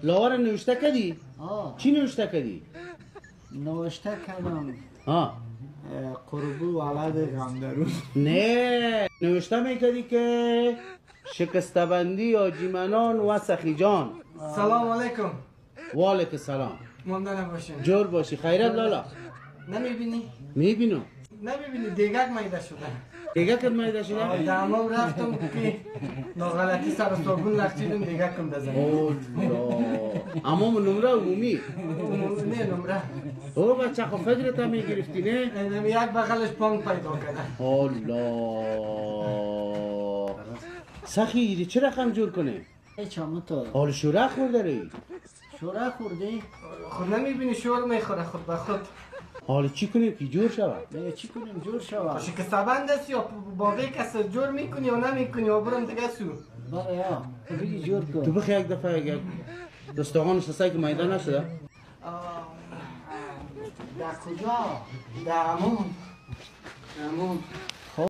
لاور نوشته کردی؟ چی نوشته کردی؟ نوشته کردم ها قربو ولد غمدرون. نه نوشته میکردی که شکستبندی آجیمنان و سخی جان. سلام علیکم. و علیک السلام. مانده نباشین. جور باشی. خیرت لالا؟ نمیبینی؟ میبینم. نمیبینی دیگه میده شده. دیگه کد میده شده؟ دامم رفتم که ناغلطی سر صابون لخچیدم دیگه کم بزنم. اولا اما نمره عمومی؟ نه نمره. او بچه خب فکرت هم میگرفتی نه؟ یک بغلش پانگ پیدا کرده. الله سخی ایری چه رقم جور کنه؟ چامو تو حال شوره خورده رایی؟ شوره خوردی؟ خود نمیبینی شور میخوره خود به خود. حال چی کنیم که جور شود؟ دیگه چی کنیم جور شود؟ شکستبند است یا باقی کس جور میکنی یا نمیکنی یا برم دیگه سو. بله یا بگی جور کن. تو بخی یک دفعه یک دستاغان شستایی که میدان نشده؟ در کجا؟ در امون